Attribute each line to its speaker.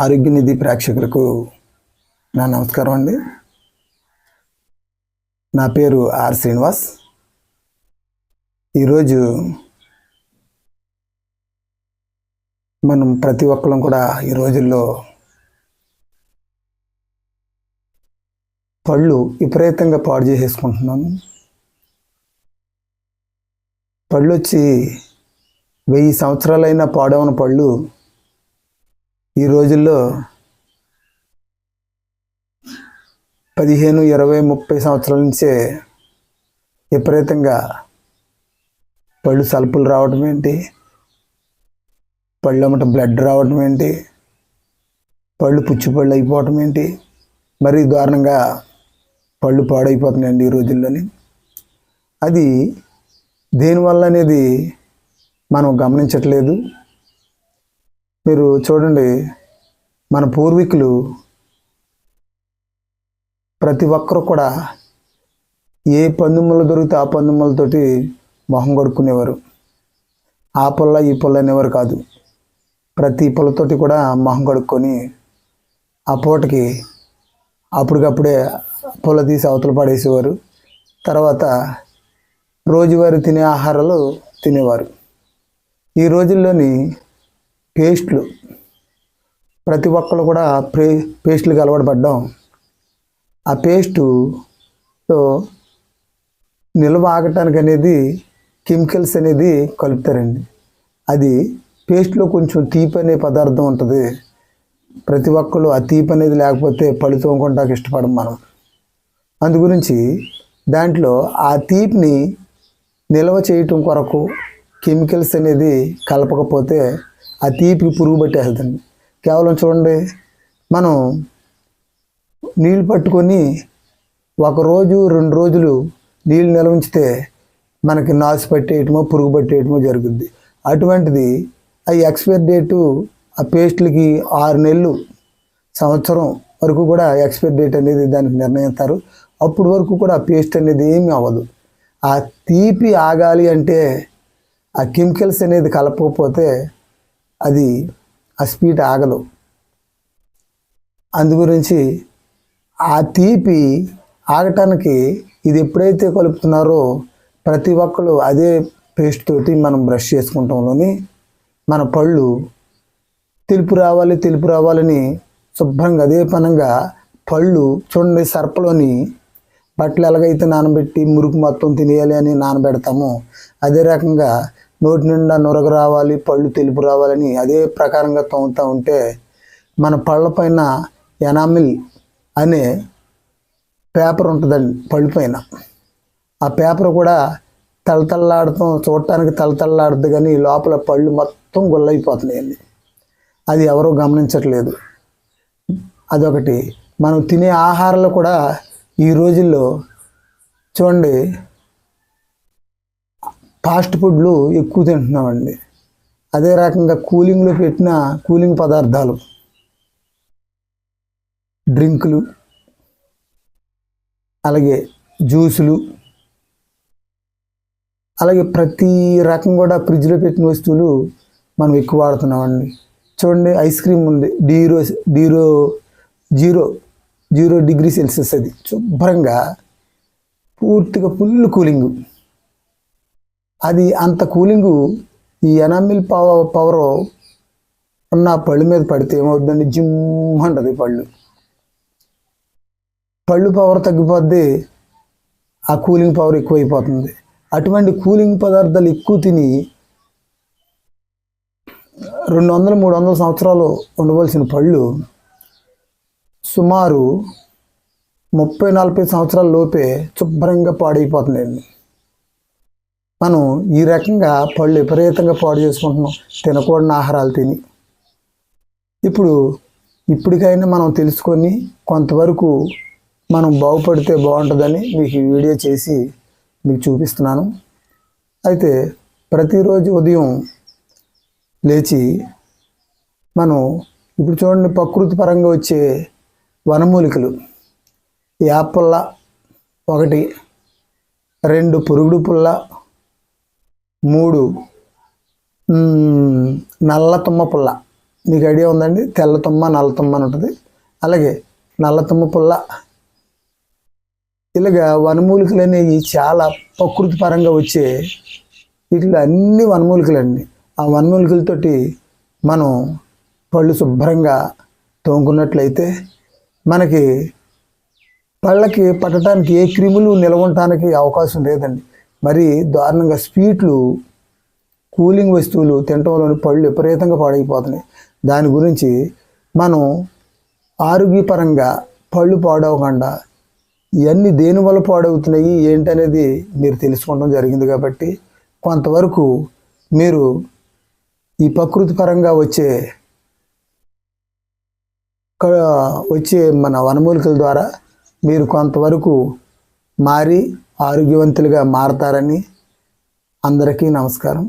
Speaker 1: ఆరోగ్య నిధి ప్రేక్షకులకు నా నమస్కారం అండి. నా పేరు ఆర్ శ్రీనివాస్. ఈరోజు మనం ప్రతి ఒక్కరం కూడా ఈ రోజుల్లో పళ్ళు విపరీతంగా పాడు చేసేసుకుంటున్నాము. పళ్ళు వచ్చి 1000 సంవత్సరాలైనా పాడవన పళ్ళు ఈ రోజుల్లో 15, 20, 30 సంవత్సరాల నుంచే విపరీతంగా పళ్ళు సలుపులు రావటం ఏంటి, పళ్ళు అమ్మట బ్లడ్ రావటం ఏంటి, పళ్ళు పుచ్చిపళ్ళు అయిపోవటం ఏంటి, మరీ దారుణంగా పళ్ళు పాడైపోతున్నాయండి ఈ రోజుల్లోని. అది దేనివల్ల అనేది మనం గమనించట్లేదు. మీరు చూడండి, మన పూర్వీకులు ప్రతి ఒక్కరు కూడా ఏ పందుములు దొరికితే ఆ పందుములతోటి మొహం కడుక్కునేవారు. ఆ పొల్ల ఈ పొల్ల అనేవారు కాదు. ప్రతి పొలతోటి కూడా మొహం కడుక్కొని ఆ పూటకి అప్పటికప్పుడే పొల తీసి అవతల పడేసేవారు. తర్వాత రోజువారీ తినే ఆహారాలు తినేవారు. ఈ రోజుల్లోని పేస్ట్లు, ప్రతి ఒక్కరు కూడా పేస్ట్లకు అలవాటు పడ్డాం. ఆ పేస్టుతో నిల్వ ఆగటానికి అనేది కెమికల్స్ అనేది కలుపుతారండి. అది పేస్ట్లో కొంచెం తీపి అనే పదార్థం ఉంటుంది. ప్రతి ఒక్కరు ఆ తీపి అనేది లేకపోతే పళ్ళు తోముకుంటానికి ఇష్టపడం మనం. అందు గురించి దాంట్లో ఆ తీపిని నిల్వ చేయటం కొరకు కెమికల్స్ అనేది కలపకపోతే ఆ తీపికి పురుగు పట్టేస్తుందండి. కేవలం చూడండి, మనం నీళ్ళు పట్టుకొని 1 రోజు 2 రోజులు నీళ్ళు నిల్వ ఉంచితే మనకి నాసు పట్టేయటమో పురుగు పట్టేయటమో జరుగుద్ది. అటువంటిది ఆ ఎక్స్పైర్ డేటు ఆ పేస్ట్లకి 6 నెలలు, సంవత్సరం వరకు కూడా ఎక్స్పైర్ డేట్ అనేది దానికి నిర్ణయిస్తారు. అప్పటి వరకు కూడా ఆ పేస్ట్ అనేది ఏమీ అవ్వదు. ఆ తీపి ఆగాలి అంటే ఆ కెమికల్స్ అనేది కలపకపోతే అది ఆ స్పీడ్ ఆగదు. అందు గురించి ఆ తీపి ఆగటానికి ఇది ఎప్పుడైతే కలుపుతున్నారో ప్రతి ఒక్కరు అదే పేస్ట్ తోటి మనం బ్రష్ చేసుకుంటాంలోని మన పళ్ళు తెలుపు రావాలని శుభ్రంగా అదే పనంగా పళ్ళు చూడండి, సర్పలోని బట్టలు ఎలాగైతే నానబెట్టి మురుకు మొత్తం తినేయాలి అని నానబెడతామో అదే రకంగా నోటి నిండా నురగ రావాలి, పళ్ళు తెలుపు రావాలని అదే ప్రకారంగా తోముతూ ఉంటే మన పళ్ళ పైన ఎనామిల్ అనే పేపర్ ఉంటుందండి పళ్ళు పైన. ఆ పేపర్ కూడా తలతల్లాడతాం, చూడటానికి తలతల్లాడుతుంది, కానీ లోపల పళ్ళు మొత్తం గుల్లైపోతున్నాయండి. అది ఎవరూ గమనించట్లేదు. అదొకటి. మనం తినే ఆహారాలు కూడా ఈ రోజుల్లో చూడండి, ఫాస్ట్ ఫుడ్లు ఎక్కువ తింటున్నామండి. అదే రకంగా కూలింగ్లో పెట్టిన కూలింగ్ పదార్థాలు, డ్రింకులు, అలాగే జ్యూసులు, అలాగే ప్రతి రకం కూడా ఫ్రిడ్జ్లో పెట్టిన వస్తువులు మనం ఎక్కువ వాడుతున్నామండి. చూడండి, ఐస్ క్రీమ్ ఉంది, జీరో డిగ్రీ సెల్సియస్, అది శుభ్రంగా పూర్తిగా ఫుల్ కూలింగు. అది అంత కూలింగు ఈ ఎనామిల్ పవర్ ఉన్న పళ్ళు మీద పడితే ఏమవుతుందండి, జిమ్ అంటది పళ్ళు పవర్ తగ్గిపోద్ది, ఆ కూలింగ్ పవర్ ఎక్కువైపోతుంది. అటువంటి కూలింగ్ పదార్థాలు ఎక్కువ తిని 200, 300 సంవత్సరాలు ఉండవలసిన పళ్ళు సుమారు 30, 40 సంవత్సరాల లోపే శుభ్రంగా పాడైపోతున్నాయండి. మనం ఈ రకంగా పళ్ళు విపరీతంగా పాడు చేసుకుంటున్నాం, తినకూడని ఆహారాలు తిని. ఇప్పటికైనా మనం తెలుసుకొని కొంతవరకు మనం బాగుపడితే బాగుంటుందని మీకు ఈ వీడియో చేసి మీకు చూపిస్తున్నాను. అయితే ప్రతిరోజు ఉదయం లేచి మనం ఇప్పుడు చూడండి, ప్రకృతి పరంగా వచ్చే వనమూలికలు, యాపల్ల 1, 2 పురుగుడు పుల్ల, 3 నల్ల తుమ్మ పుల్ల, మీకు ఐడియా ఉందండి, తెల్ల తుమ్మ నల్ల తుమ్మ అని ఉంటుంది. అలాగే నల్ల తుమ్మ పుల్ల, ఇలాగా వనమూలికలు అనేవి చాలా ప్రకృతి పరంగా వచ్చే వీటిలో అన్ని వనమూలికలండి. ఆ వనమూలికలతోటి మనం పళ్ళు శుభ్రంగా తోముకున్నట్లయితే మనకి పళ్ళకి పట్టడానికి ఏ క్రిములు నిలవటానికి అవకాశం లేదండి. మరి దారుణంగా స్వీట్లు, కూలింగ్ వస్తువులు తినటంలోని పళ్ళు విపరీతంగా పాడైపోతున్నాయి. దాని గురించి మనం ఆరోగ్యపరంగా పళ్ళు పాడవకుండా ఇవన్నీ దేనివల్ల పాడవుతున్నాయి ఏంటనేది మీరు తెలుసుకోవడం జరిగింది. కాబట్టి కొంతవరకు మీరు ఈ ప్రకృతి పరంగా వచ్చే మన వనమూలికల ద్వారా మీరు కొంతవరకు మారి ఆరోగ్యవంతులుగా మారతారని అందరికీ నమస్కారం.